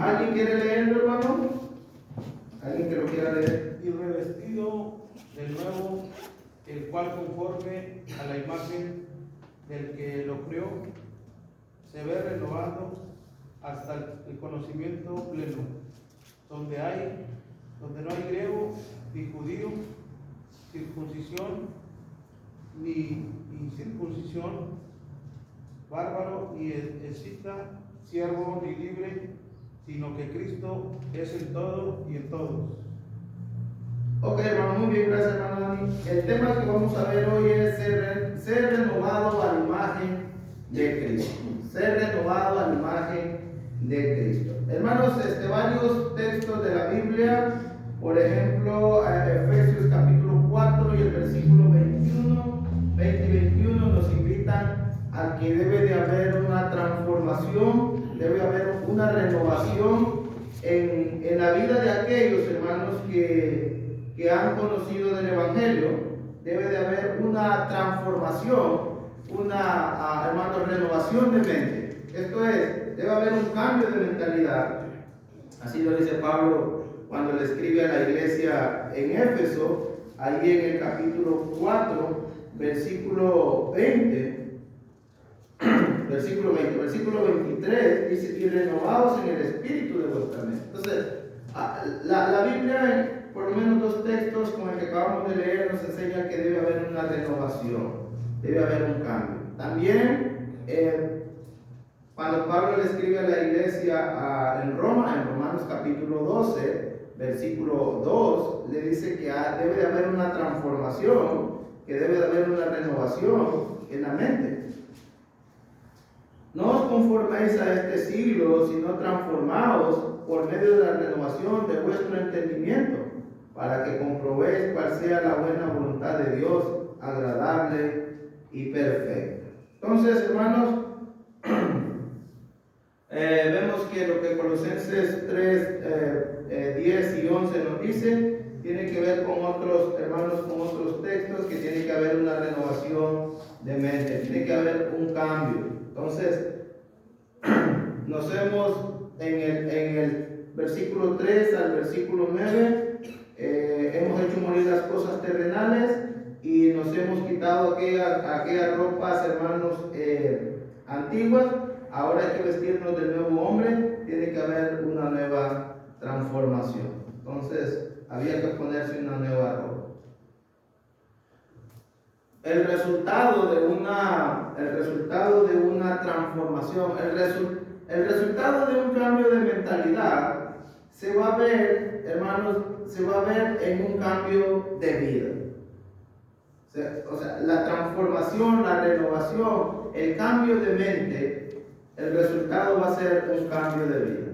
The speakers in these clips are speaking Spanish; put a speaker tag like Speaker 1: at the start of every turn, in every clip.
Speaker 1: ¿Alguien quiere leerlo, hermano? ¿Alguien que lo quiera leer?
Speaker 2: Y revestido de nuevo, el cual conforme a la imagen del que lo crió, se ve renovado hasta el conocimiento pleno, donde no hay griego ni judío, circuncisión ni incircuncisión, bárbaro ni escita, siervo ni libre, sino que Cristo es en todo y en todos.
Speaker 1: Ok, hermano, muy bien, gracias, hermano Dani. El tema que vamos a ver hoy es ser renovado a la imagen de Cristo. Ser renovado a la imagen de Cristo. Hermanos, varios textos de la Biblia, por ejemplo, Efesios capítulo 4 y el versículo 21, 20 y 21 nos invitan a que debe de haber una transformación, debe haber una renovación en la vida de aquellos hermanos que han conocido del Evangelio. Debe de haber una transformación, hermano, renovación de mente. Esto es, debe haber un cambio de mentalidad. Así lo dice Pablo cuando le escribe a la iglesia en Éfeso, ahí en el capítulo 4, versículo 20. Versículo 23 dice: y renovados en el espíritu de vuestra mente. Entonces, la Biblia, por lo menos dos textos como el que acabamos de leer, nos enseña que debe haber una renovación, debe haber un cambio. También, cuando Pablo le escribe a la iglesia en Roma, en Romanos capítulo 12, versículo 2, le dice que debe de haber una transformación, que debe de haber una renovación en la mente. No os conforméis a este siglo, sino transformaos por medio de la renovación de vuestro entendimiento, para que comprobéis cuál sea la buena voluntad de Dios, agradable y perfecta. Entonces, hermanos, vemos que lo que Colosenses 3, 10 y 11 nos dice, tiene que ver con otros, hermanos, con otros textos, que tiene que haber una renovación de mente, tiene que haber un cambio. Entonces, nos vemos en el versículo 3 al versículo 9, hemos hecho morir las cosas terrenales y nos hemos quitado aquellas ropas, hermanos, antiguas. Ahora hay que vestirnos del nuevo hombre, tiene que haber una nueva transformación. Entonces, había que ponerse una nueva ropa. El resultado de una transformación, el resultado de un cambio de mentalidad se va a ver, hermanos, se va a ver en un cambio de vida. O sea, la transformación, la renovación, el cambio de mente, el resultado va a ser un cambio de vida.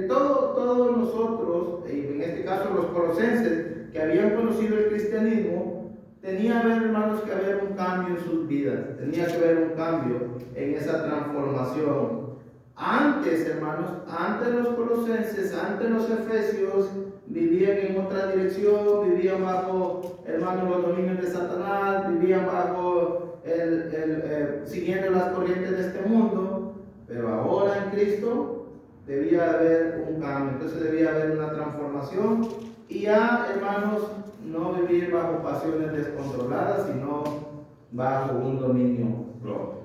Speaker 1: Todos nosotros, en este caso los colosenses, que habían conocido el cristianismo, tenía hermanos, que haber un cambio en sus vidas, tenía que haber un cambio en esa transformación. Antes, hermanos, antes los colosenses, antes los efesios, vivían en otra dirección, vivían bajo, hermanos, los dominios de Satanás, vivían bajo siguiendo las corrientes de este mundo, pero ahora en Cristo debía haber un cambio, entonces debía haber una transformación y ya, hermanos, no vivir bajo pasiones descontroladas, sino bajo un dominio propio.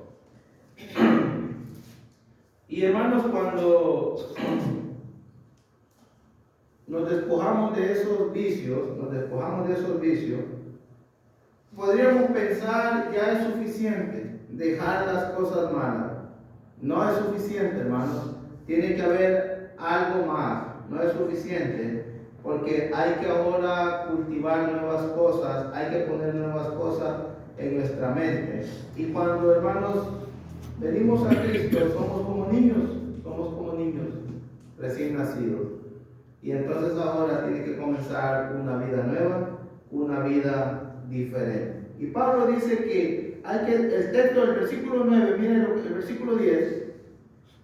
Speaker 1: Y hermanos, cuando nos despojamos de esos vicios, podríamos pensar, ya es suficiente dejar las cosas malas. No es suficiente, hermanos. Tiene que haber algo más. No es suficiente, porque hay que ahora cultivar nuevas cosas, hay que poner nuevas cosas en nuestra mente. Y cuando, hermanos, venimos a Cristo, somos como niños recién nacidos. Y entonces ahora tiene que comenzar una vida nueva, una vida diferente. Y Pablo dice que el texto del versículo 9, miren el versículo 10,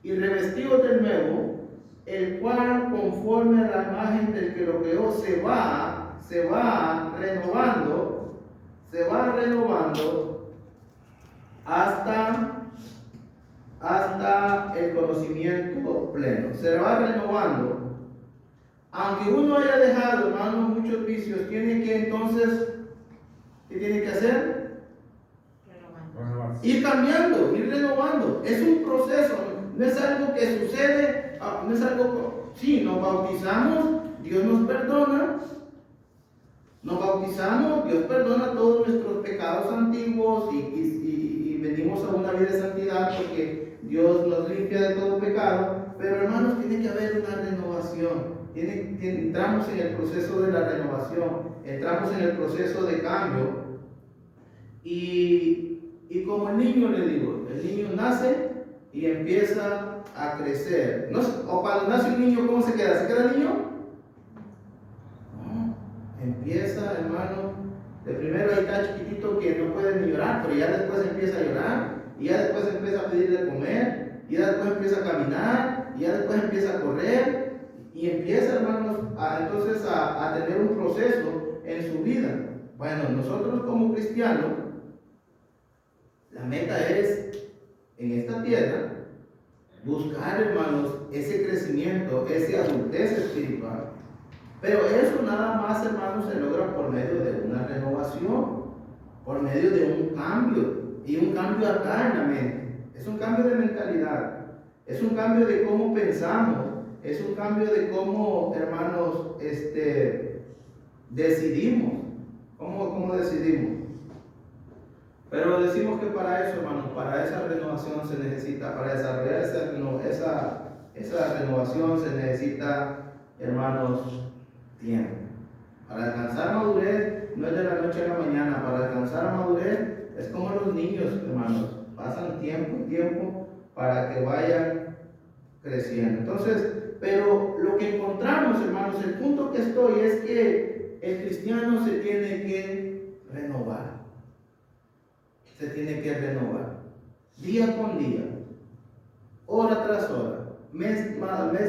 Speaker 1: y revestidos de nuevo, el cual conforme a la imagen del que lo creó se va renovando hasta el conocimiento pleno. Se va renovando. Aunque uno haya dejado, hermano, muchos vicios, tiene que entonces, ¿qué tiene que hacer? Ir cambiando, ir renovando. Es un proceso, no es algo que sucede, no es algo, sí, nos bautizamos, Dios nos perdona. Nos bautizamos, Dios perdona todos nuestros pecados antiguos y venimos a una vida de santidad porque Dios nos limpia de todo pecado. Pero hermanos, tiene que haber una renovación. Entramos en el proceso de la renovación, entramos en el proceso de cambio. Y como el niño, le digo, el niño nace y empieza a crecer. O cuando nace un niño, ¿cómo se queda? ¿Se queda niño? Empieza, hermano, de primero ahí está chiquitito que no puede ni llorar, pero ya después empieza a llorar, y ya después empieza a pedir de comer, y ya después empieza a caminar, y ya después empieza a correr, y empieza, hermanos, entonces a tener un proceso en su vida. Bueno, nosotros como cristianos, la meta es, en esta tierra, buscar, hermanos, ese crecimiento, esa adultez espiritual. Pero eso nada más, hermanos, se logra por medio de una renovación, por medio de un cambio, y un cambio acá en la mente. Es un cambio de mentalidad, es un cambio de cómo pensamos, es un cambio de cómo, hermanos, decidimos, cómo decidimos. Pero decimos que para eso, hermanos, para esa renovación se necesita, para desarrollar esa renovación se necesita, hermanos, tiempo. Para alcanzar madurez no es de la noche a la mañana. Para alcanzar madurez es como los niños, hermanos, pasan tiempo para que vayan creciendo. Entonces, pero lo que encontramos, hermanos, el punto que estoy es que el cristiano se tiene que renovar. Se tiene que renovar día con día, hora tras hora, mes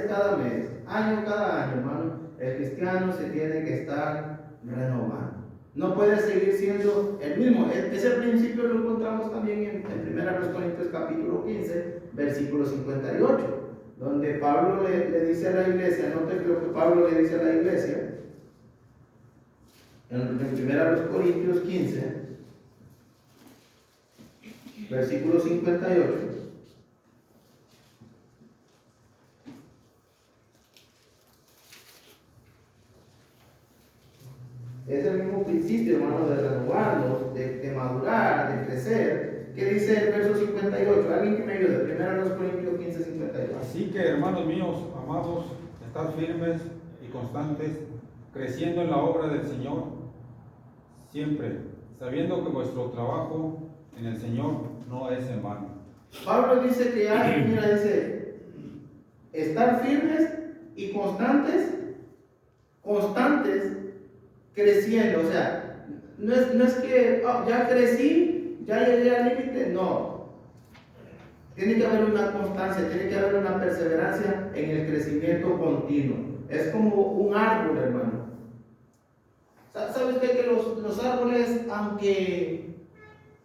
Speaker 1: cada mes, año cada año, hermano. El cristiano se tiene que estar renovando. No puede seguir siendo el mismo. Ese principio lo encontramos también en 1 Corintios capítulo 15, versículo 58, donde Pablo le dice a la iglesia, noten lo que Pablo le dice a la iglesia, en 1 Corintios 15, versículo 58. Es el mismo principio, hermano, de renovarnos, de madurar, de crecer. ¿Qué dice el verso 58? Alguien que me ayude. 1 Corintios 15, 58.
Speaker 3: Así que, hermanos míos, amados, estad firmes y constantes, creciendo en la obra del Señor, siempre, sabiendo que vuestro trabajo en el Señor no es en vano.
Speaker 1: Pablo dice que dice, estar firmes y constantes, creciendo. O sea, no es que ya crecí, ya llegué al límite, no. Tiene que haber una constancia, tiene que haber una perseverancia en el crecimiento continuo. Es como un árbol, hermano. ¿Sabe usted que los árboles, aunque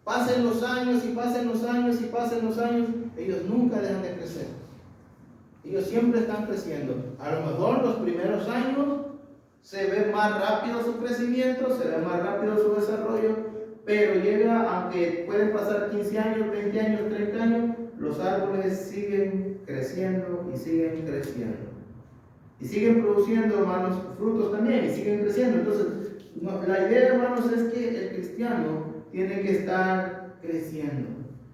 Speaker 1: pasen los años y pasen los años y pasen los años, ellos nunca dejan de crecer? Ellos siempre están creciendo. A lo mejor los primeros años se ve más rápido su crecimiento, se ve más rápido su desarrollo, pero llega, aunque pueden pasar 15 años, 20 años, 30 años, los árboles siguen creciendo y siguen creciendo. Y siguen produciendo, hermanos, frutos también, y siguen creciendo. Entonces, la idea, hermanos, es que el cristiano tiene que estar creciendo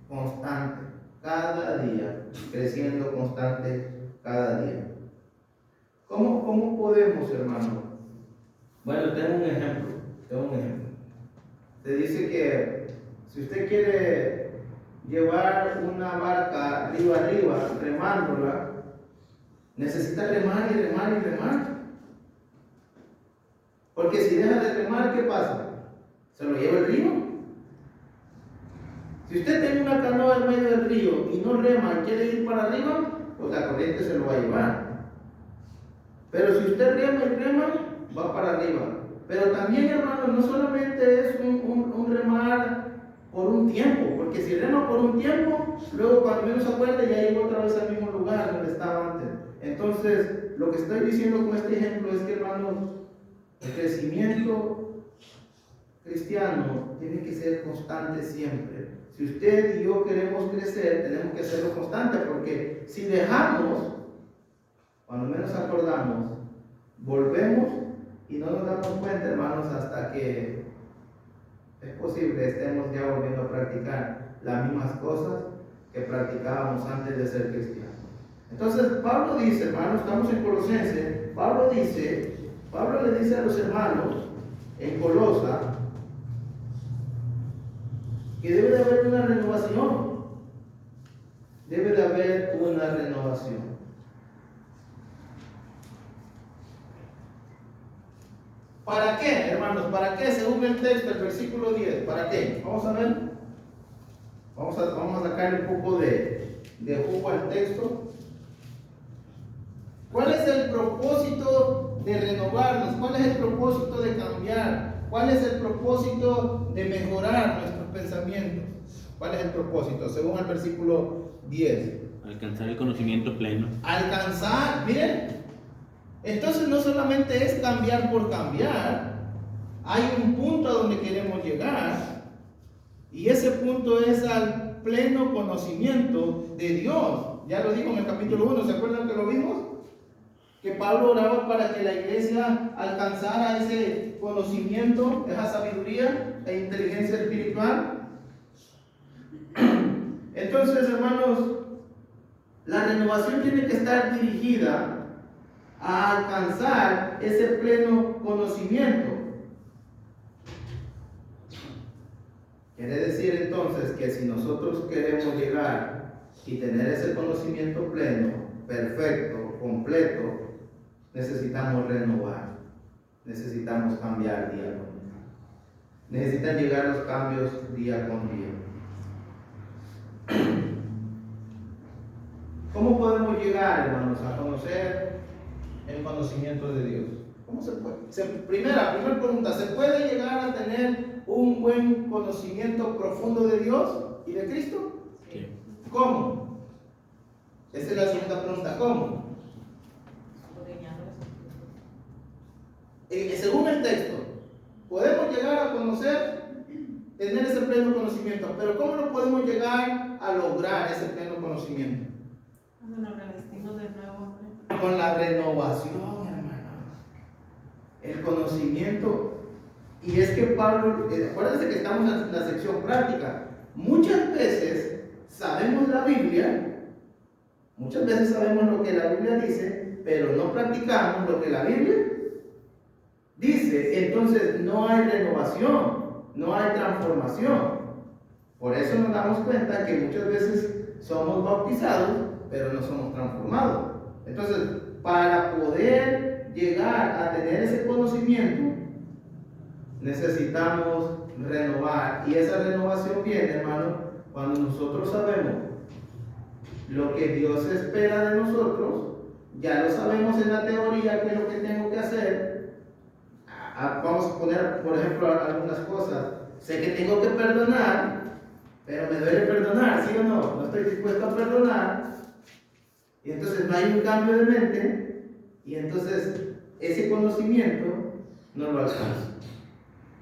Speaker 1: constante, cada día, creciendo constante cada día. ¿Cómo podemos, hermano? Bueno, tengo un ejemplo. Se dice que si usted quiere llevar una barca arriba, remándola, necesita remar y remar y remar. Porque si deja de remar, ¿qué pasa? Se lo lleva el río. Si usted tiene una canoa en medio del río y no rema y quiere ir para arriba, pues la corriente se lo va a llevar. Pero si usted rema y rema, va para arriba. Pero también, hermano, no solamente es un remar por un tiempo, porque si rema por un tiempo, luego cuando menos se acuerda ya llegó otra vez al mismo lugar donde estaba antes. Entonces, lo que estoy diciendo con este ejemplo es que, hermanos, el crecimiento cristiano tiene que ser constante siempre. Si usted y yo queremos crecer, tenemos que hacerlo constante, porque si dejamos, cuando menos acordamos, volvemos y no nos damos cuenta, hermanos, hasta que es posible estemos ya volviendo a practicar las mismas cosas que practicábamos antes de ser cristianos. Entonces Pablo dice, hermanos, estamos en Colosenses, Pablo le dice a los hermanos en Colosa que debe de haber una renovación. Debe de haber una renovación. ¿Para qué, hermanos? ¿Para qué? Según el texto, el versículo 10. ¿Para qué? Vamos a ver. Vamos a sacar un poco de jugo al texto. ¿Cuál es el propósito de renovarnos? ¿Cuál es el propósito de cambiar? ¿Cuál es el propósito de mejorar nuestros pensamientos? ¿Cuál es el propósito? Según el versículo 10.
Speaker 4: Alcanzar el conocimiento pleno.
Speaker 1: Alcanzar, miren. Entonces no solamente es cambiar por cambiar. Hay un punto a donde queremos llegar. Y ese punto es al pleno conocimiento de Dios. Ya lo dijo en el capítulo 1. ¿Se acuerdan que lo vimos? Que Pablo oraba para que la iglesia alcanzara ese conocimiento, esa sabiduría e inteligencia espiritual. Entonces, hermanos, la renovación tiene que estar dirigida a alcanzar ese pleno conocimiento. Quiere decir entonces que si nosotros queremos llegar y tener ese conocimiento pleno, perfecto, completo, necesitamos renovar, necesitamos cambiar día con día. Necesitan llegar los cambios día con día. ¿Cómo podemos llegar, hermanos, a conocer el conocimiento de Dios? ¿Cómo se puede? Primera pregunta, ¿se puede llegar a tener un buen conocimiento profundo de Dios y de Cristo?
Speaker 4: Sí.
Speaker 1: ¿Cómo? Esa es la segunda pregunta, ¿cómo? Según el texto, podemos llegar a conocer, tener ese pleno conocimiento, pero ¿cómo lo podemos llegar a lograr ese pleno conocimiento?
Speaker 5: Cuando nos revestimos de nuevo hombre.
Speaker 1: Con la renovación, hermanos. El conocimiento. Y es que Pablo, acuérdense que estamos en la sección práctica. Muchas veces sabemos la Biblia, muchas veces sabemos lo que la Biblia dice, pero no practicamos lo que la Biblia dice. Entonces no hay renovación, no hay transformación. Por eso nos damos cuenta que muchas veces somos bautizados, pero no somos transformados. Entonces, para poder llegar a tener ese conocimiento, necesitamos renovar. Y esa renovación viene, hermano, cuando nosotros sabemos lo que Dios espera de nosotros. Ya lo sabemos en la teoría, qué es lo que tengo que hacer. Vamos a poner, por ejemplo, algunas cosas. Sé que tengo que perdonar, pero me duele perdonar, ¿sí o no? No estoy dispuesto a perdonar. Y entonces no hay un cambio de mente. Y entonces ese conocimiento no lo alcanzo.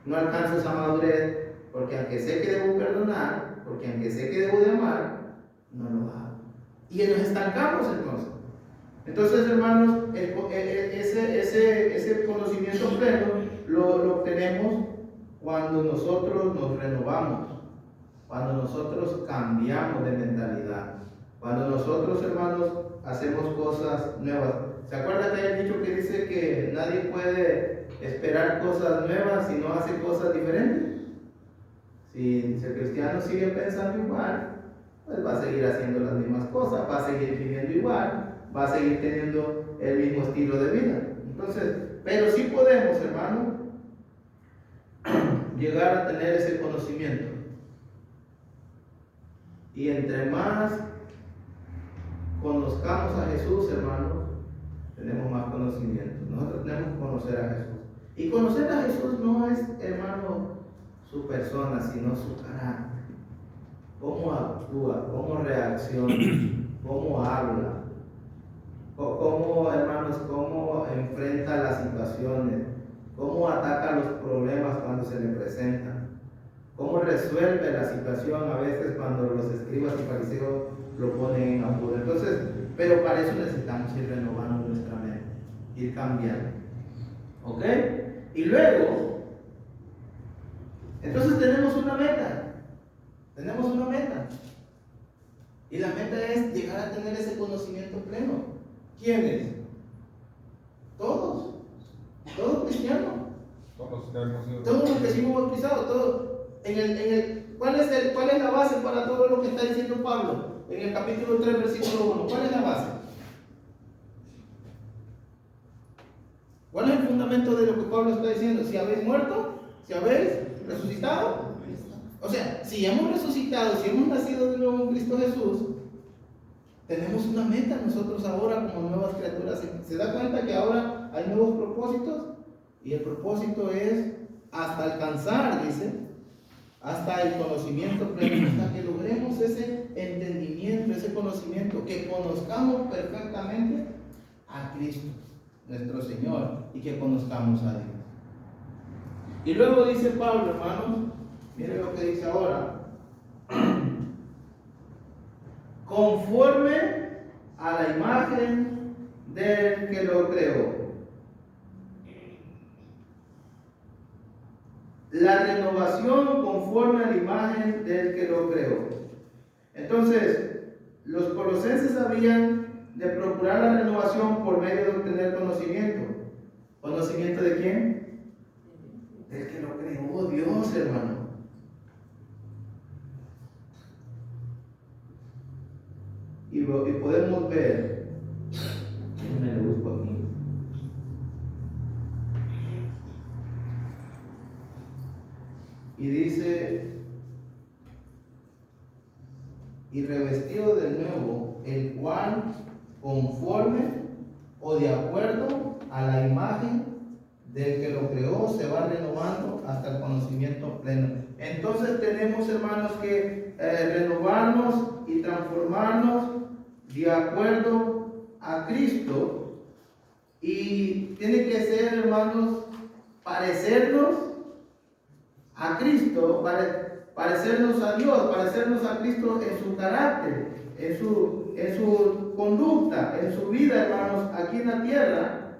Speaker 1: No alcanzo esa madurez, porque aunque sé que debo perdonar, porque aunque sé que debo de amar, no lo hago. Y nos estancamos entonces. Entonces, hermanos, ese conocimiento pleno lo obtenemos cuando nosotros nos renovamos, cuando nosotros cambiamos de mentalidad, cuando nosotros, hermanos, hacemos cosas nuevas. ¿Se acuerda que hay el dicho que dice que nadie puede esperar cosas nuevas si no hace cosas diferentes? Si el cristiano sigue pensando igual, pues va a seguir haciendo las mismas cosas, va a seguir viviendo igual, va a seguir teniendo el mismo estilo de vida. Entonces, pero sí podemos, hermano, llegar a tener ese conocimiento. Y entre más conozcamos a Jesús, hermano, tenemos más conocimiento. Nosotros tenemos que conocer a Jesús. Y conocer a Jesús no es, hermano, su persona, sino su carácter. cómo actúa, cómo reacciona, cómo habla, cómo, hermanos, cómo enfrenta las situaciones, cómo ataca los problemas cuando se le presentan, cómo resuelve la situación a veces cuando los escribas y fariseos lo ponen en apuro. Entonces, pero para eso necesitamos ir renovando nuestra mente, ir cambiando. ¿Ok? Y luego, entonces tenemos una meta. Tenemos una meta. Y la meta es llegar a tener ese conocimiento pleno. ¿Quiénes? Todos. Todos cristianos. Todos los que hemos sido bautizados. Todos. ¿Cuál es la base para todo lo que está diciendo Pablo? En el capítulo 3, versículo 1. ¿Cuál es la base? ¿Cuál es el fundamento de lo que Pablo está diciendo? Si habéis muerto, si habéis resucitado. O sea, si hemos resucitado, si hemos nacido de nuevo en Cristo Jesús, tenemos una meta nosotros ahora como nuevas criaturas. ¿Se da cuenta que ahora hay nuevos propósitos? Y el propósito es hasta alcanzar, dice, hasta el conocimiento pleno, hasta que logremos ese entendimiento, ese conocimiento, que conozcamos perfectamente a Cristo, nuestro Señor, y que conozcamos a Dios. Y luego dice Pablo, hermanos, miren lo que dice ahora. Conforme a la imagen del que lo creó. La renovación conforme a la imagen del que lo creó. Entonces, los colosenses habían de procurar la renovación por medio de obtener conocimiento. ¿Conocimiento de quién? Del que lo creó, Dios, hermano. Y podemos ver, me lo busco aquí. Y dice, y revestido de nuevo, el cual conforme o de acuerdo a la imagen del que lo creó se va renovando hasta el conocimiento pleno. Entonces tenemos, hermanos, que renovarnos y transformarnos de acuerdo a Cristo, y tiene que ser, hermanos, parecernos a Cristo, parecernos a Dios, parecernos a Cristo en su carácter, en su conducta, en su vida, hermanos, aquí en la tierra,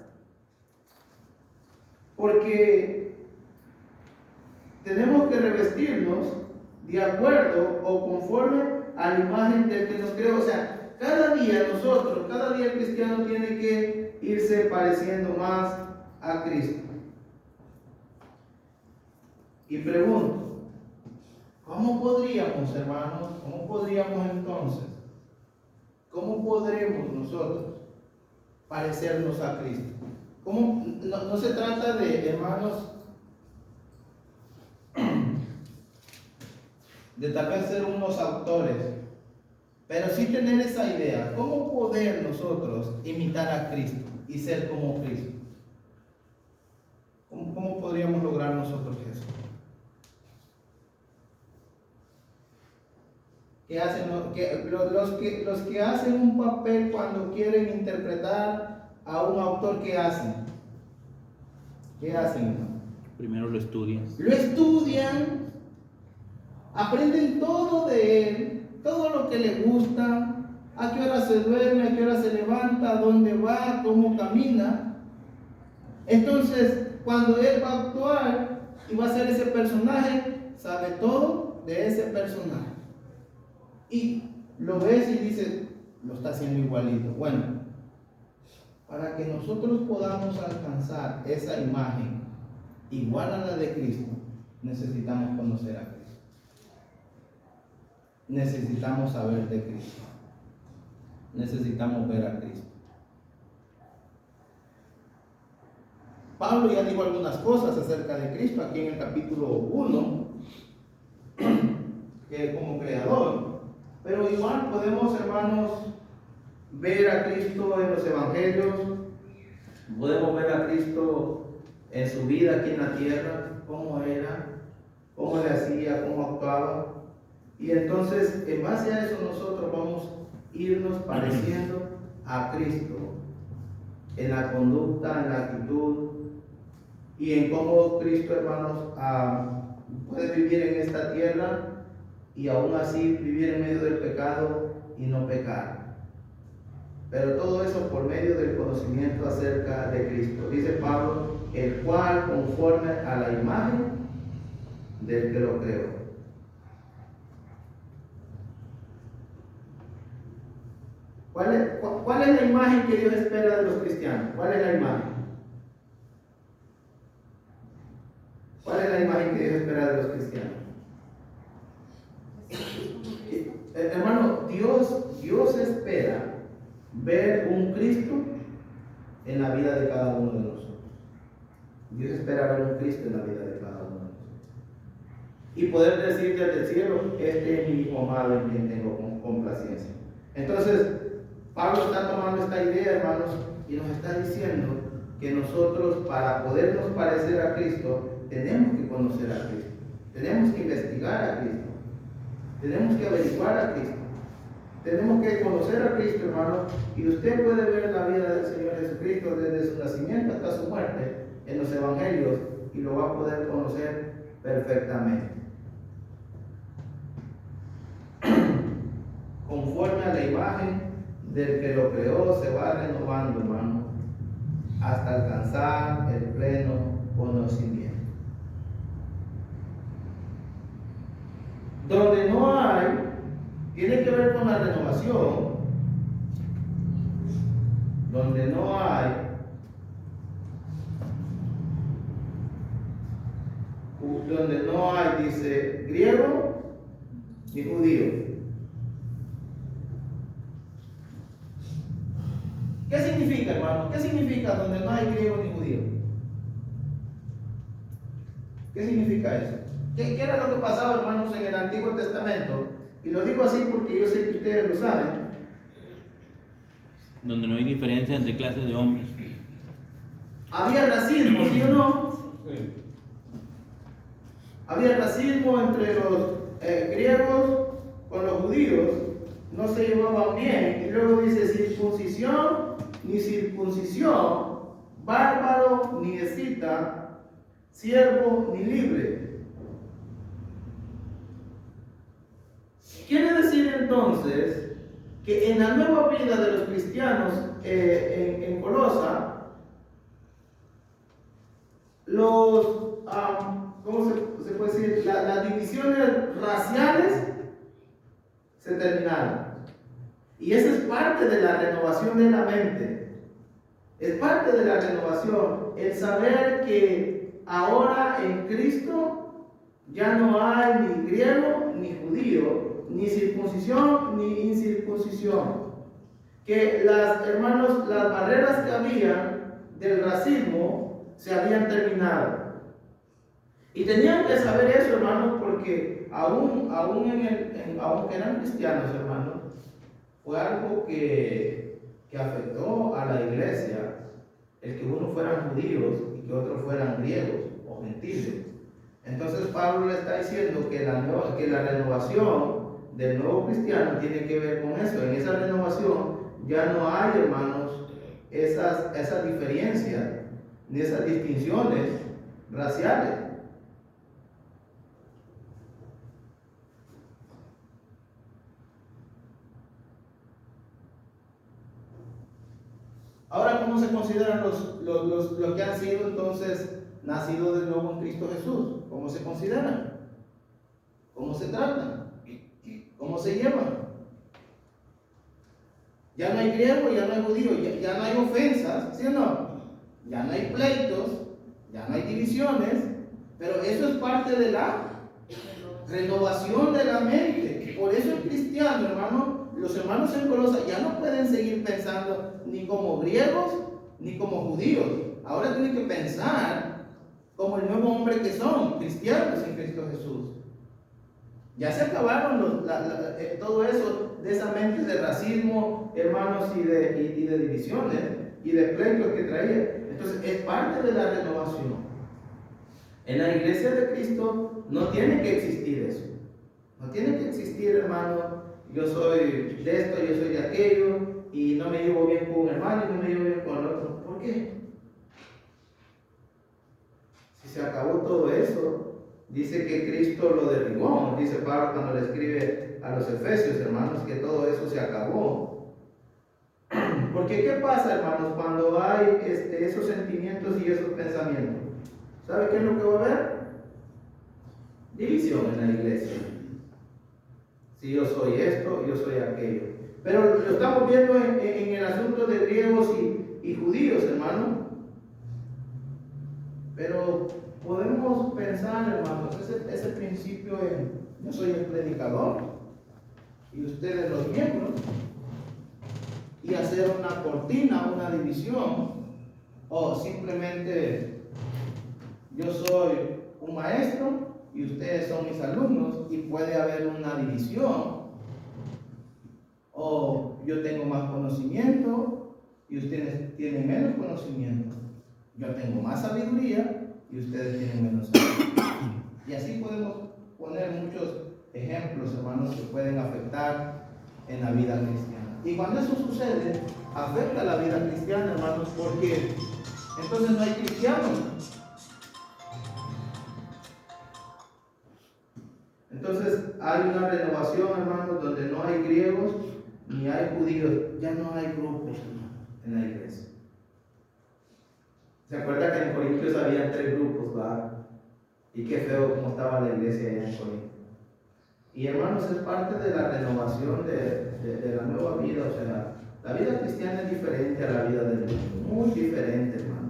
Speaker 1: porque tenemos que revestirnos de acuerdo o conforme a la imagen del que nos creó. O sea, cada día el cristiano tiene que irse pareciendo más a Cristo. Y pregunto, ¿cómo podríamos, hermanos, cómo podremos nosotros parecernos a Cristo? No se trata de, hermanos, de tal vez ser unos autores, pero sí tener esa idea. ¿Cómo poder nosotros imitar a Cristo y ser como Cristo? ¿Cómo podríamos lograr nosotros eso? ¿Qué hacen los que hacen un papel cuando quieren interpretar a un autor? ¿Qué hacen? ¿Qué hacen?
Speaker 4: Primero lo estudias.
Speaker 1: Lo estudian, aprenden todo de él, todo lo que le gusta, a qué hora se duerme, a qué hora se levanta, a dónde va, cómo camina. Entonces, cuando él va a actuar y va a ser ese personaje, sabe todo de ese personaje. Y lo ves y dices, lo está haciendo igualito. Bueno, para que nosotros podamos alcanzar esa imagen igual a la de Cristo, necesitamos conocer a Cristo. Necesitamos saber de Cristo. Necesitamos ver a Cristo. Pablo ya dijo algunas cosas acerca de Cristo aquí en el capítulo 1, que como creador. Pero igual podemos, hermanos, ver a Cristo en los evangelios, podemos ver a Cristo en su vida aquí en la tierra, cómo era, cómo le hacía, cómo actuaba. Y entonces, en base a eso, nosotros vamos a irnos pareciendo a Cristo en la conducta, en la actitud y en cómo Cristo, hermanos, puede vivir en esta tierra y aún así vivir en medio del pecado y no pecar. Pero todo eso por medio del conocimiento acerca de Cristo. Dice Pablo, el cual conforme a la imagen del que lo creó. ¿Cuál es la imagen que Dios espera de los cristianos? ¿Cuál es la imagen? ¿Cuál es la imagen que Dios espera de los cristianos? Hermano, Dios espera ver un Cristo en la vida de cada uno de nosotros. Dios espera ver un Cristo en la vida de cada uno de nosotros. Y poder decir desde el cielo, este es mi Hijo amado en quien tengo complacencia. Entonces, Pablo está tomando esta idea, hermanos, y nos está diciendo que nosotros, para podernos parecer a Cristo, tenemos que conocer a Cristo, tenemos que investigar a Cristo, tenemos que averiguar a Cristo, tenemos que conocer a Cristo, hermano, y usted puede ver la vida del Señor Jesucristo desde su nacimiento hasta su muerte en los evangelios y lo va a poder conocer perfectamente. Conforme a la imagen del que lo creó, se va renovando, hermano, hasta alcanzar el pleno conocimiento. Donde no hay, tiene que ver con la renovación. Donde no hay dice griego ni judío. ¿Qué significa, hermano? ¿Qué significa donde no hay griego ni judío? ¿Qué significa eso? ¿Qué era lo que pasaba, hermanos, en el Antiguo Testamento? Y lo digo así porque yo sé que ustedes lo saben.
Speaker 4: Donde no hay diferencia entre clases de hombres.
Speaker 1: Había racismo, ¿sí o no?
Speaker 3: Sí.
Speaker 1: Había racismo entre los griegos con los judíos. No se llevaban bien. Y luego dice circuncisión ni circuncisión, bárbaro ni escita, siervo ni libre. Quiere decir entonces que en la nueva vida de los cristianos en Colosa, ¿cómo se puede decir? Las divisiones raciales se terminaron. Y eso es parte de la renovación de la mente. Es parte de la renovación. El saber que ahora en Cristo ya no hay ni griego ni judío, ni circuncisión ni incircuncisión. Que las barreras que había del racismo se habían terminado. Y tenían que saber eso, hermanos, porque aunque eran cristianos, hermanos, fue algo que afectó a la iglesia, el que unos fueran judíos y que otros fueran griegos o gentiles. Entonces Pablo le está diciendo que la renovación del nuevo cristiano tiene que ver con eso. En esa renovación ya no hay, hermanos, esas diferencias ni esas distinciones raciales. Ahora, ¿cómo se consideran los que han sido entonces nacidos de nuevo en Cristo Jesús? ¿Cómo se consideran? ¿Cómo se tratan? ¿Cómo se llevan? Ya no hay griego, ya no hay judío, ya no hay ofensas, ¿sí o no? Ya no hay pleitos, ya no hay divisiones, pero eso es parte de la renovación de la mente. Por eso el cristiano, hermano, los hermanos en Colosa ya no pueden seguir pensando ni como griegos ni como judíos. Ahora tienen que pensar como el nuevo hombre que son, cristianos en Cristo Jesús. Ya se acabaron todo eso de esa mente de racismo, hermanos, y de divisiones y de pleitos que traía. Entonces es parte de la renovación. En la iglesia de Cristo no tiene que existir eso. No tiene que existir, hermano, yo soy de esto, yo soy de aquello, y no me llevo bien con un hermano y no me llevo bien con el otro. ¿Por qué? Si se acabó todo eso, dice que Cristo lo derribó, dice Pablo cuando le escribe a los Efesios, hermanos, que todo eso se acabó. Porque ¿qué pasa, hermanos, cuando hay esos sentimientos y esos pensamientos? ¿Sabe qué es lo que va a haber? División en la iglesia. Si yo soy esto, yo soy aquello. Pero lo estamos viendo en el asunto de griegos y judíos, hermano. Pero podemos pensar, hermanos, ese principio en yo soy el predicador y ustedes los miembros, y hacer una cortina, una división, o simplemente yo soy un maestro y ustedes son mis alumnos, y puede haber una división, o yo tengo más conocimiento y ustedes tienen menos conocimiento, yo tengo más sabiduría y ustedes tienen menos sabiduría. Y así podemos poner muchos ejemplos, hermanos, que pueden afectar en la vida cristiana. Y cuando eso sucede, afecta la vida cristiana, hermanos, porque entonces no hay cristianos. Entonces hay una renovación, hermanos, donde no hay griegos ni hay judíos. Ya no hay grupos, hermanos, en la iglesia. ¿Se acuerda que en Corintios había 3 grupos, ¿verdad? Y qué feo cómo estaba la iglesia allá en Corintios. Y hermanos, es parte de la renovación de la nueva vida. O sea, la vida cristiana es diferente a la vida del mundo, muy diferente, hermano.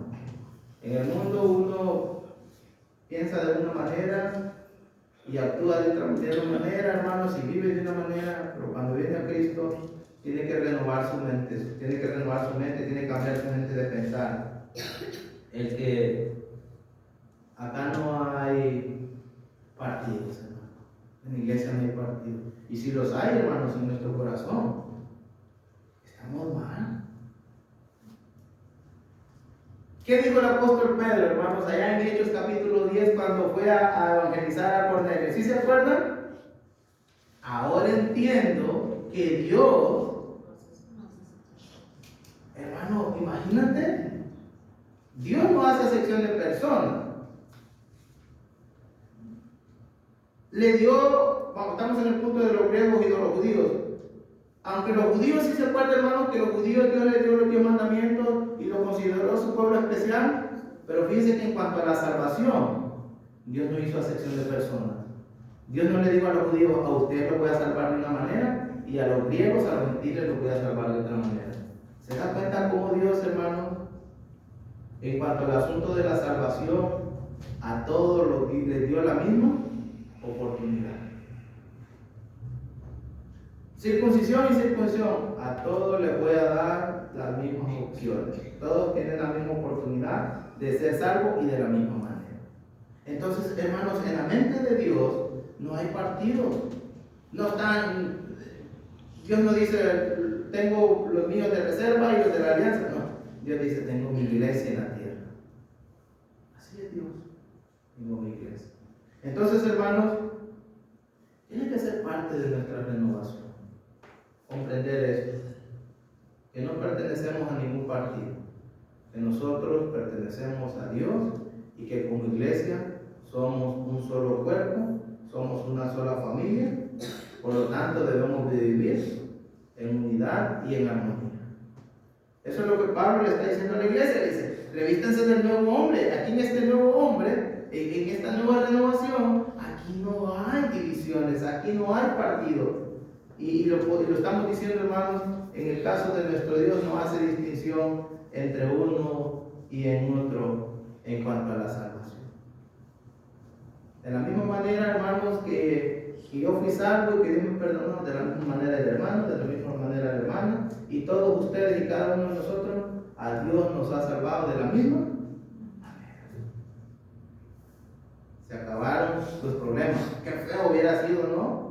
Speaker 1: En el mundo uno piensa de una manera y actúa de otra manera, hermanos, y vive de una manera, pero cuando viene a Cristo tiene que renovar su mente, tiene que cambiar su mente de pensar. El que acá no hay partidos, hermano. En la iglesia no hay partidos. Y si los hay, hermanos, en nuestro corazón, estamos mal. ¿Qué dijo el apóstol Pedro, hermanos, allá en Hechos capítulo 10 cuando fue a evangelizar a Cornelio? ¿Sí se acuerdan? Ahora entiendo que Dios, hermano, imagínate, Dios no hace acepción de personas. Le dio, estamos en el punto de los griegos y de los judíos. Aunque los judíos sí se acuerdan, hermano, que los judíos Dios les dio los 10 mandamientos y lo consideró su pueblo especial, pero fíjense que en cuanto a la salvación, Dios no hizo acepción de personas. Dios no le dijo a los judíos, a usted lo voy a salvar de una manera, y a los griegos, a los gentiles, lo voy a salvar de otra manera. ¿Se da cuenta cómo Dios, hermano, en cuanto al asunto de la salvación, a todos les dio la misma oportunidad? Circuncisión y circuncisión, a todos les voy a dar las mismas opciones. Todos tienen la misma oportunidad de ser salvos y de la misma manera. Entonces, hermanos, en la mente de Dios no hay partidos. No están, Dios no dice, tengo los míos de reserva y los de la alianza. No, Dios dice, tengo mi iglesia en la tierra. Así es Dios, tengo mi iglesia. Entonces, hermanos, tiene que ser parte de nuestra renovación. Comprender esto, que no pertenecemos a ningún partido, que nosotros pertenecemos a Dios y que como iglesia somos un solo cuerpo, somos una sola familia, por lo tanto debemos de vivir en unidad y en armonía. Eso es lo que Pablo le está diciendo a la iglesia. Le dice, revístanse del nuevo hombre. Aquí en este nuevo hombre, en esta nueva renovación, aquí no hay divisiones, aquí no hay partido. Y lo estamos diciendo, hermanos, en el caso de nuestro Dios no hace distinción entre uno y en otro en cuanto a la salvación. De la misma manera, hermanos, que yo fui salvo y que Dios me perdonó, de la misma manera el hermano, de la misma manera la hermana, y todos ustedes y cada uno de nosotros, a Dios nos ha salvado de la misma manera. Se acabaron los problemas. Qué feo hubiera sido, ¿no?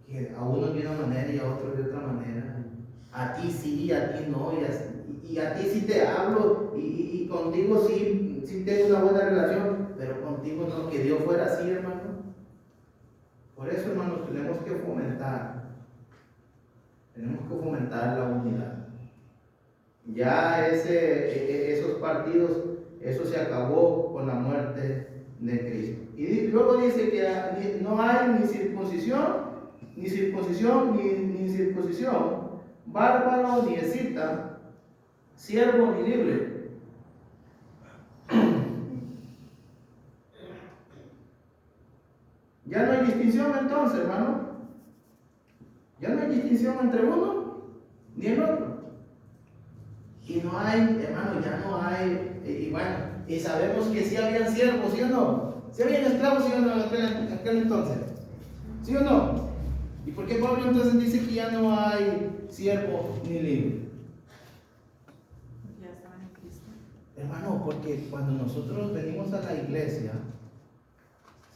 Speaker 1: Que a uno de una manera y a otro de otra manera. A ti sí, a ti no, y a ti sí te hablo, y contigo sí tengo una buena relación, pero contigo no, que Dios fuera así, hermano. Por eso, hermanos, tenemos que fomentar la unidad. Ya esos partidos, eso se acabó con la muerte de Cristo. Y luego dice que no hay ni circuncisión, ni circuncisión, bárbaro, ni escita, siervo, ni libre. Ya no hay distinción entonces, hermano. Ya no hay distinción entre uno ni el otro. Y no hay, hermano, ya no hay, y bueno, y sabemos que sí habían siervos, ¿sí o no? ¿Sí habían esclavos, sí o no, en aquel entonces? ¿Sí o no? ¿Y por qué Pablo entonces dice que ya no hay siervo ni libre?
Speaker 5: Ya estaban en Cristo.
Speaker 1: Hermano, porque cuando nosotros venimos a la iglesia,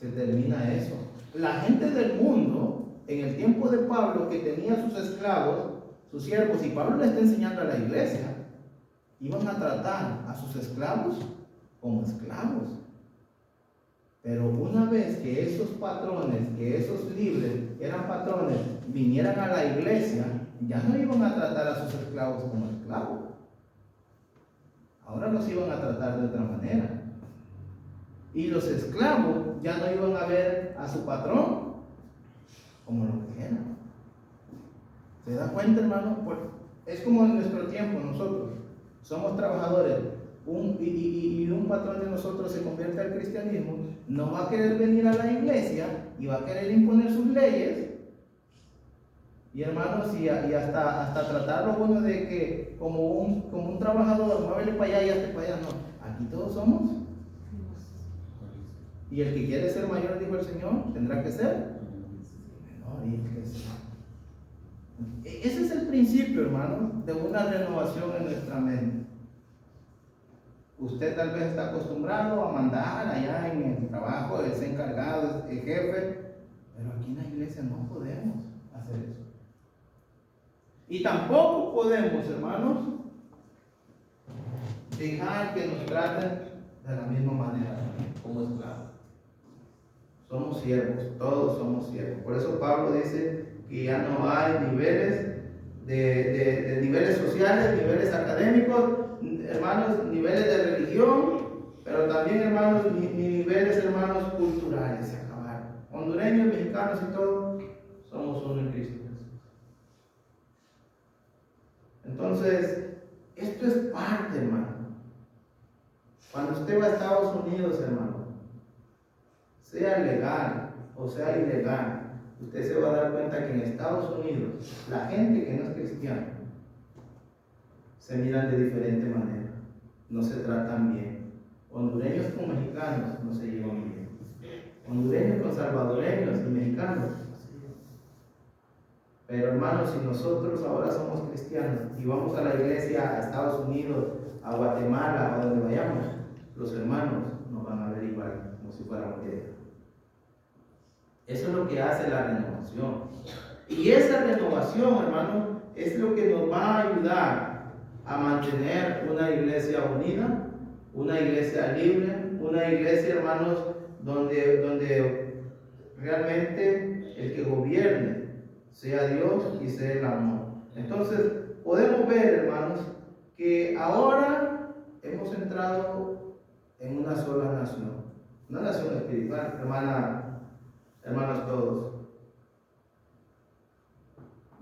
Speaker 1: se termina eso. La gente del mundo, en el tiempo de Pablo, que tenía sus esclavos, sus siervos, y Pablo le está enseñando a la iglesia, iban a tratar a sus esclavos como esclavos. Pero una vez que esos patrones, que esos libres eran patrones, vinieran a la iglesia, ya no iban a tratar a sus esclavos como esclavos. Ahora los iban a tratar de otra manera. Y los esclavos ya no iban a ver a su patrón como lo que eran. ¿Se da cuenta, hermano? Es como en nuestro tiempo, nosotros somos trabajadores, y un patrón de nosotros se convierte al cristianismo, no va a querer venir a la iglesia y va a querer imponer sus leyes. Y hermanos, y hasta tratarlo uno de que como un trabajador, muévele para allá y hazte para allá. No, aquí todos somos. Y el que quiere ser mayor, dijo el Señor, tendrá que ser menor. Ese es el principio, hermano, de una renovación en nuestra mente. Usted tal vez está acostumbrado a mandar allá en el trabajo, es encargado, es el jefe, pero aquí en la iglesia no podemos hacer eso. Y tampoco podemos, hermanos, dejar que nos traten de la misma manera como esclavos. Somos siervos, todos somos siervos. Por eso Pablo dice que ya no hay niveles de niveles sociales, niveles académicos, hermanos, niveles de religión, pero también, hermanos, niveles, hermanos, culturales. Se acabaron. Hondureños, mexicanos y todos somos uno en Cristo Jesús. Entonces, esto es parte, hermano. Cuando usted va a Estados Unidos, hermano, sea legal o sea ilegal, usted se va a dar cuenta que en Estados Unidos la gente que no es cristiana se miran de diferente manera, no se tratan bien. Hondureños con mexicanos no se llevan bien, hondureños con salvadoreños y mexicanos no se llevan. Pero hermanos, si nosotros ahora somos cristianos y vamos a la iglesia a Estados Unidos, a Guatemala, a donde vayamos, los hermanos nos van a ver igual, como si fuéramos de. Eso es lo que hace la renovación. Y esa renovación, hermano, es lo que nos va a ayudar a mantener una iglesia unida, una iglesia libre, una iglesia, hermanos, donde realmente el que gobierne sea Dios y sea el amor. Entonces, podemos ver, hermanos, que ahora hemos entrado en una sola nación, una nación espiritual, hermanos todos.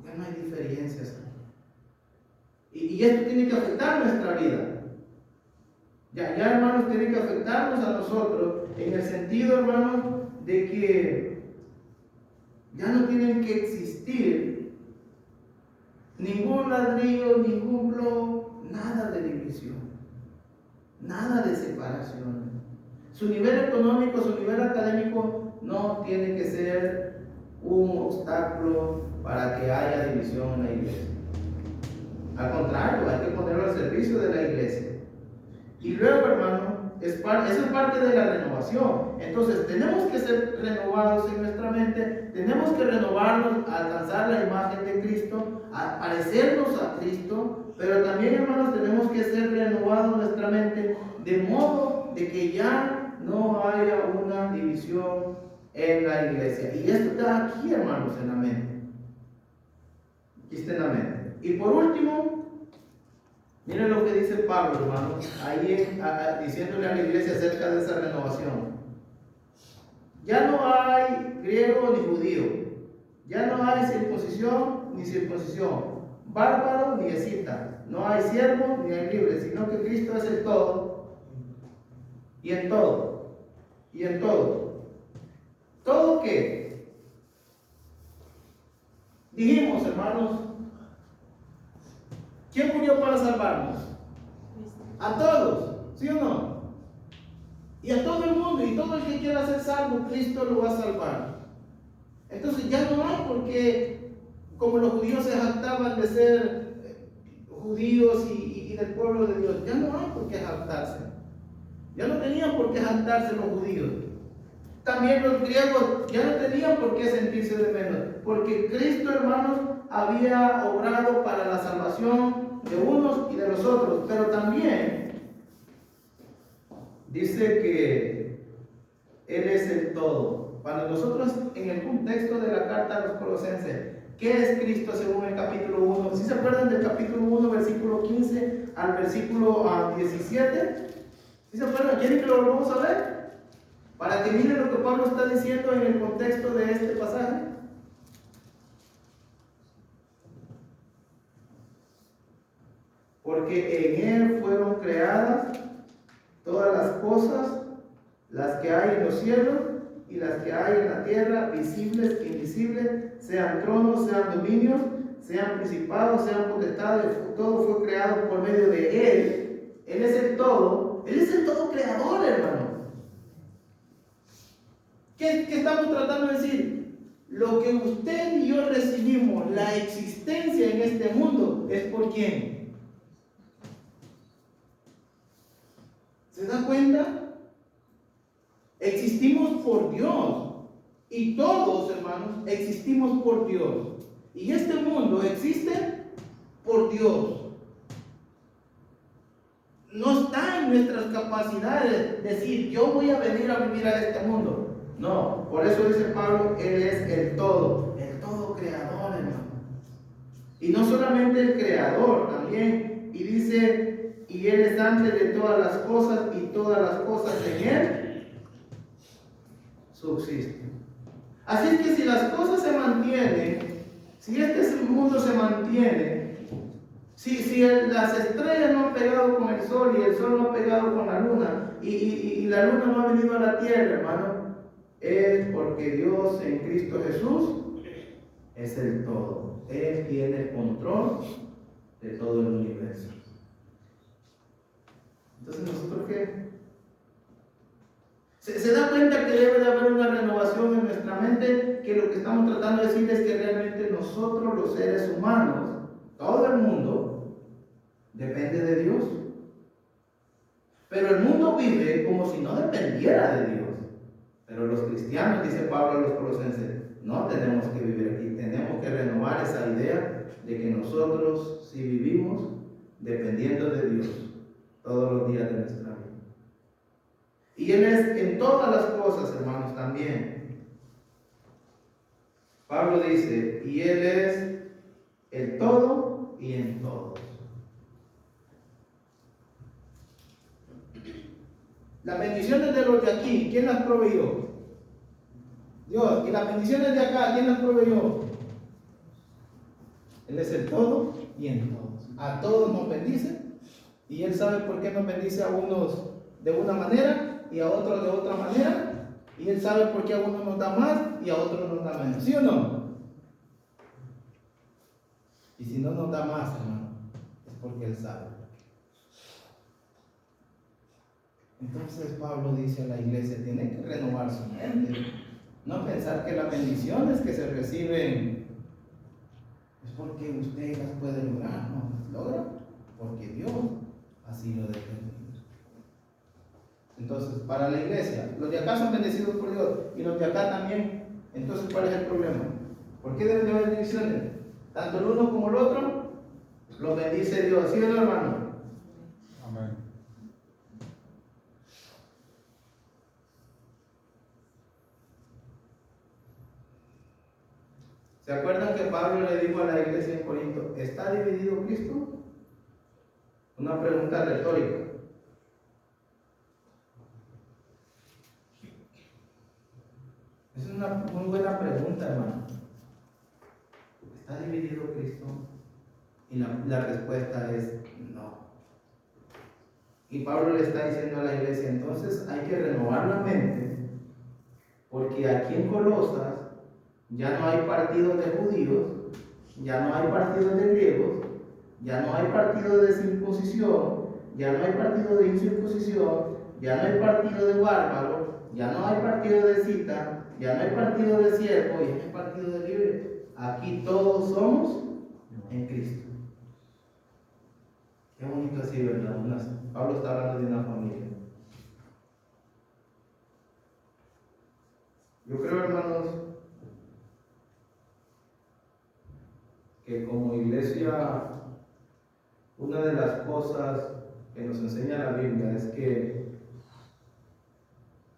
Speaker 1: Ya no hay diferencias. Y esto tiene que afectar nuestra vida. Ya, hermanos, tiene que afectarnos a nosotros en el sentido, hermanos, de que ya no tienen que existir ningún ladrillo, ningún bloque, nada de división, nada de separación. Su nivel económico, su nivel académico no tiene que ser un obstáculo para que haya división en la iglesia. Al contrario, hay que ponerlo al servicio de la iglesia. Y luego, hermano, eso es parte de la renovación. Entonces, tenemos que ser renovados en nuestra mente, tenemos que renovarnos a alcanzar la imagen de Cristo, a parecernos a Cristo, pero también, hermanos, tenemos que ser renovados en nuestra mente de modo de que ya no haya una división en la iglesia. Y esto está aquí, hermanos, en la mente. Aquí está en la mente. Y por último, miren lo que dice Pablo, hermanos, ahí diciéndole a la iglesia acerca de esa renovación. Ya no hay griego ni judío, ya no hay circuncisión ni circuncisión, bárbaro ni escita, no hay siervo ni hay libre, sino que Cristo es el todo, y en todo, y en todo. ¿Todo qué? Dijimos, hermanos, ¿quién murió para salvarnos? A todos, ¿sí o no? Y a todo el mundo, y todo el que quiera ser salvo, Cristo lo va a salvar. Entonces ya no hay porque, como los judíos se jactaban de ser judíos y del pueblo de Dios, ya no hay por qué jactarse. Ya no tenían por qué jactarse los judíos. También los griegos ya no tenían por qué sentirse de menos, porque Cristo, hermanos, había obrado para la salvación de unos y de los otros, pero también dice que Él es el todo. Para nosotros, en el contexto de la carta a los Colosenses, ¿qué es Cristo según el capítulo 1? ¿Sí se acuerdan del capítulo 1, versículo 15 al versículo 17? ¿Sí se acuerdan? ¿Quieren que lo volvamos a ver? Para que miren lo que Pablo está diciendo en el contexto de este pasaje. Porque en Él fueron creadas todas las cosas, las que hay en los cielos y las que hay en la tierra, visibles e invisibles, sean tronos, sean dominios, sean principados, sean potestades, todo fue creado por medio de Él. Él es el todo creador, hermano. ¿Qué estamos tratando de decir? Lo que usted y yo recibimos, la existencia en este mundo, ¿es por quién? ¿Se da cuenta? Existimos por Dios. Y todos, hermanos, existimos por Dios. Y este mundo existe por Dios. No está en nuestras capacidades decir, yo voy a venir a vivir a este mundo. No, por eso dice Pablo, Él es el todo creador, hermano. Y no solamente el creador, también, y dice, y Él es antes de todas las cosas, y todas las cosas en Él subsisten. Así es que si las cosas se mantienen, si este mundo se mantiene, si las estrellas no han pegado con el sol y el sol no ha pegado con la luna, y la luna no ha venido a la tierra, hermano, es porque Dios en Cristo Jesús es el todo. Él tiene el control de todo el universo. Entonces, ¿nosotros qué? ¿Se da cuenta que debe de haber una renovación en nuestra mente? Que lo que estamos tratando de decir es que realmente nosotros, los seres humanos, todo el mundo, depende de Dios. Pero el mundo vive como si no dependiera de Dios. Pero los cristianos, dice Pablo a los Colosenses, no tenemos que vivir aquí, tenemos que renovar esa idea de que nosotros sí vivimos dependiendo de Dios todos los días de nuestra vida. Y Él es en todas las cosas, hermanos, también. Pablo dice, y Él es el todo y en todos. Las bendiciones de los de aquí, ¿quién las proveyó? Dios. Y las bendiciones de acá, ¿quién las proveyó? Él es el todo y en todos. A todos nos bendice. Y Él sabe por qué nos bendice a unos de una manera y a otros de otra manera. Y Él sabe por qué a unos nos da más y a otros nos da menos. ¿Sí o no? Y si no nos da más, hermano, es porque Él sabe. Entonces Pablo dice a la iglesia, tiene que renovar su mente. No pensar que las bendiciones que se reciben es porque usted las puede lograr. No, las logra porque Dios así lo determina. Entonces, para la iglesia, los de acá son bendecidos por Dios y los de acá también. Entonces, ¿cuál es el problema? ¿Por qué deben de haber bendiciones? Tanto el uno como el otro los bendice Dios. ¿Sí o no, hermano?
Speaker 3: Amén.
Speaker 1: ¿Se acuerdan que Pablo le dijo a la iglesia en Corinto, ¿está dividido Cristo? Una pregunta retórica. Es una muy buena pregunta, hermano. ¿Está dividido Cristo? Y la respuesta es no. Y Pablo le está diciendo a la iglesia, entonces hay que renovar la mente, porque aquí en Colosas ya no hay partidos de judíos, ya no hay partidos de griegos, ya no hay partido de circuncisión, ya no hay partido de incircuncisión, ya no hay partido de bárbaro, ya no hay partido de cita, ya no hay partido de siervo, ya no hay partido de libre. Aquí todos somos en Cristo. Qué bonito así, ¿verdad? Pablo está hablando de una familia. Yo creo, hermanos, que como iglesia, una de las cosas que nos enseña la Biblia es que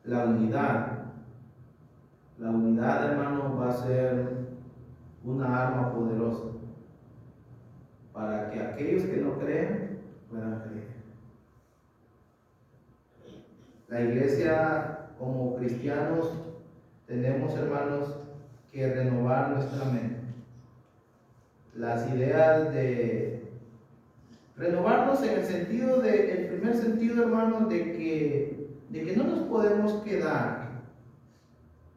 Speaker 1: la unidad, hermanos, va a ser una arma poderosa para que aquellos que no creen puedan creer. La iglesia, como cristianos, tenemos, hermanos, que renovar nuestra mente. Las ideas de renovarnos en el sentido el primer sentido, hermanos, de que no nos podemos quedar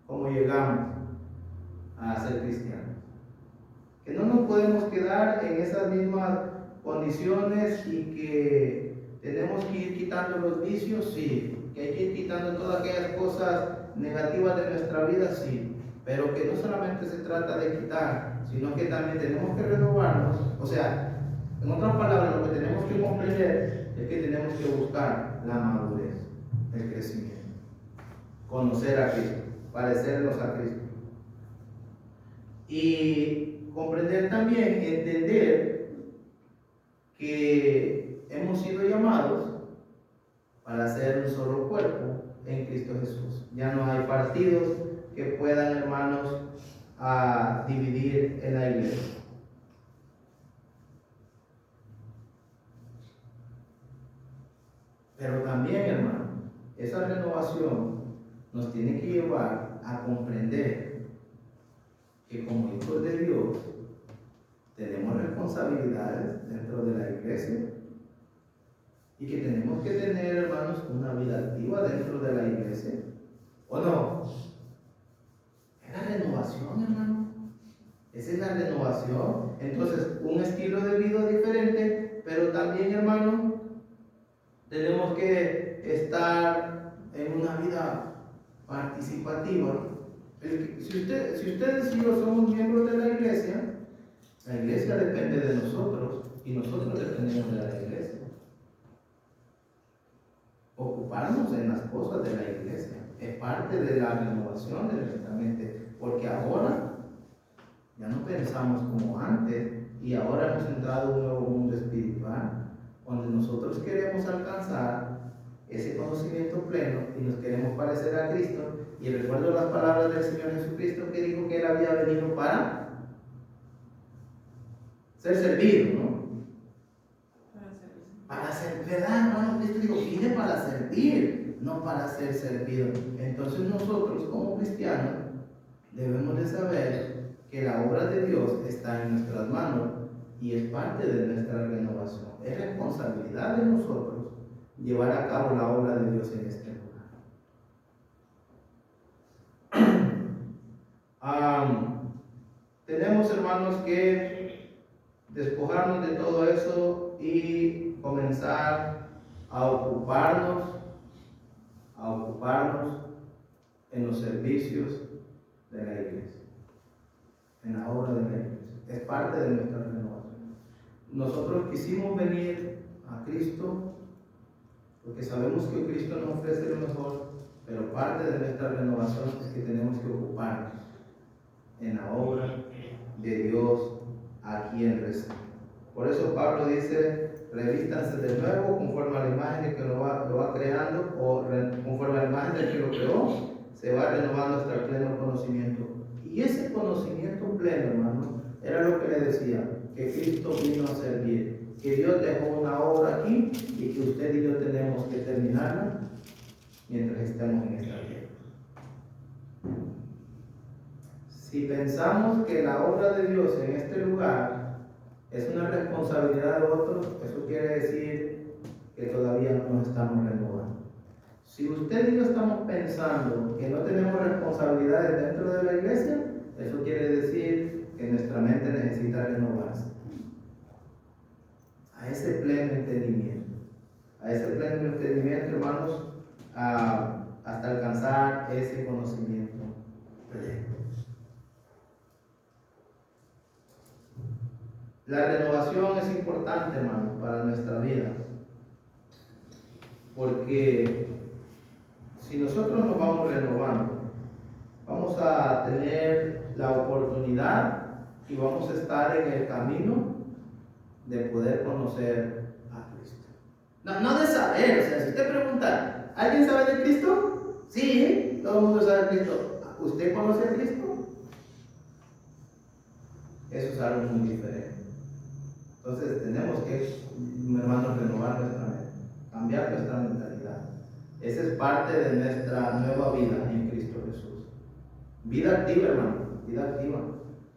Speaker 1: como llegamos a ser cristianos. Que no nos podemos quedar en esas mismas condiciones y que tenemos que ir quitando los vicios, sí. Que hay que ir quitando todas aquellas cosas negativas de nuestra vida, sí. Pero que no solamente se trata de quitar, sino que también tenemos que renovarnos. O sea, en otras palabras, lo que tenemos que comprender es que tenemos que buscar la madurez, el crecimiento, conocer a Cristo, parecernos a Cristo. Y comprender también, entender que hemos sido llamados para ser un solo cuerpo en Cristo Jesús. Ya no hay partidos que puedan, hermanos, a dividir en la iglesia. Pero también, hermano, esa renovación nos tiene que llevar a comprender que como hijos de Dios tenemos responsabilidades dentro de la iglesia y que tenemos que tener, hermanos, una vida activa dentro de la iglesia. ¿O no? Es la renovación, hermano. Esa es la renovación. Entonces, un estilo de vida diferente, pero también, hermano, tenemos que estar en una vida participativa. Si ustedes y yo somos miembros de la iglesia depende de nosotros y nosotros dependemos de la iglesia. Ocuparnos en las cosas de la iglesia es parte de la renovación de nuestra mente, porque ahora ya no pensamos como antes y ahora hemos entrado en un nuevo mundo espiritual donde nosotros queremos alcanzar ese conocimiento pleno y nos queremos parecer a Cristo. Y recuerdo las palabras del Señor Jesucristo que dijo que Él había venido para ser servido, ¿no? Para servir, ¿verdad, hermano? Cristo dijo, vine para servir, no para ser servido. Entonces nosotros como cristianos debemos de saber que la obra de Dios está en nuestras manos y es parte de nuestra renovación. Es responsabilidad de nosotros llevar a cabo la obra de Dios en este lugar. Tenemos, hermanos, que despojarnos de todo eso y comenzar a ocuparnos en los servicios de la iglesia, en la obra de la iglesia. Es parte de nuestra renovación. Nosotros quisimos venir a Cristo porque sabemos que Cristo nos ofrece lo mejor, pero parte de nuestra renovación es que tenemos que ocuparnos en la obra de Dios aquí en Reset. Por eso Pablo dice, revístanse de nuevo conforme a la imagen de que lo va creando, o conforme a la imagen del que lo creó, se va renovando hasta el pleno conocimiento. Y Y ese conocimiento pleno, hermano, era lo que le decía, que Cristo vino a servir, que Dios dejó una obra aquí y que usted y yo tenemos que terminarla mientras estemos en esta vida. Si pensamos que la obra de Dios en este lugar es una responsabilidad de otros, eso quiere decir que todavía no nos estamos renovando. Si usted y yo estamos pensando que no tenemos responsabilidades dentro de la iglesia, eso quiere decir que nuestra mente necesita renovarse. A ese pleno entendimiento, hermanos, hasta alcanzar ese conocimiento pleno. La renovación es importante, hermano, para nuestra vida, porque si nosotros nos vamos renovando, vamos a tener la oportunidad y vamos a estar en el camino de poder conocer a Cristo. No de saber, o sea, si usted pregunta, ¿alguien sabe de Cristo? Sí, todo el mundo sabe de Cristo. ¿Usted conoce a Cristo? Eso es algo muy diferente. Entonces tenemos que, hermanos, renovar nuestra mente, cambiar nuestra mentalidad. Esa es parte de nuestra nueva vida en Cristo Jesús. Vida activa, hermano, vida activa.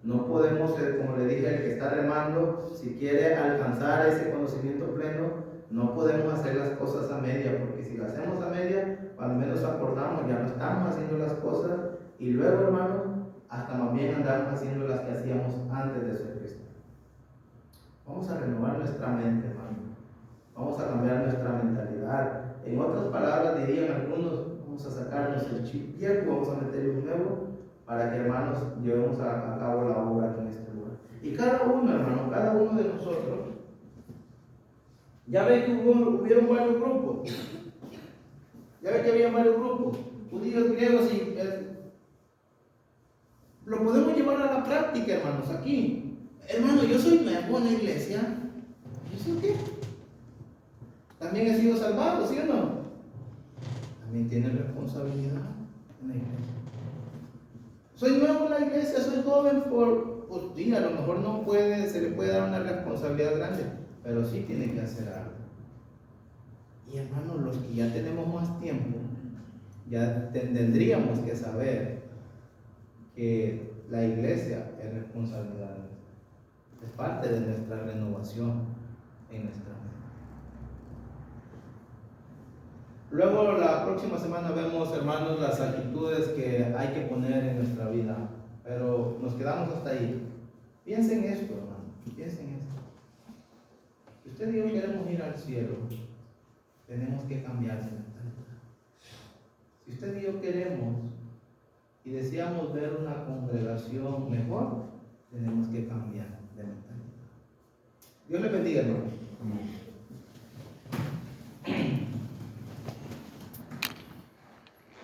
Speaker 1: No podemos ser, como le dije, el que está remando, si quiere alcanzar ese conocimiento pleno, no podemos hacer las cosas a media, porque si las hacemos a media, cuando menos acordamos, ya no estamos haciendo las cosas, y luego, hermanos, hasta más bien andamos haciendo las que hacíamos antes de ser cristianos. Vamos a renovar nuestra mente, hermano. Vamos a cambiar nuestra mentalidad. En otras palabras, dirían algunos, vamos a sacarnos el chip viejo, vamos a meterle un nuevo, para que, hermanos, llevemos a cabo la obra aquí en este lugar. Y cada uno, hermano, cada uno de nosotros, ya ve que hubieron varios grupos. Ya ve que había varios grupos, judíos, griegos y lo podemos llevar a la práctica, hermanos, aquí. Hermano, yo soy nuevo en la iglesia. ¿Yo soy qué? También he sido salvado, ¿sí o no? También tiene responsabilidad en la iglesia. Soy nuevo en la iglesia, soy joven pues sí, a lo mejor no se le puede dar una responsabilidad grande, pero sí tiene que hacer algo. Y hermanos, los que ya tenemos más tiempo, ya tendríamos que saber que la iglesia es responsabilidad, es parte de nuestra renovación en nuestra mente. Luego la próxima semana vemos, hermanos, las actitudes que hay que poner en nuestra vida, pero nos quedamos hasta ahí. Piensen en esto, hermano, piensen en esto. Si usted y yo queremos ir al cielo, tenemos que cambiar de mentalidad. Si usted y yo queremos y deseamos ver una congregación mejor, tenemos que cambiar de mentalidad. Dios le bendiga, hermano.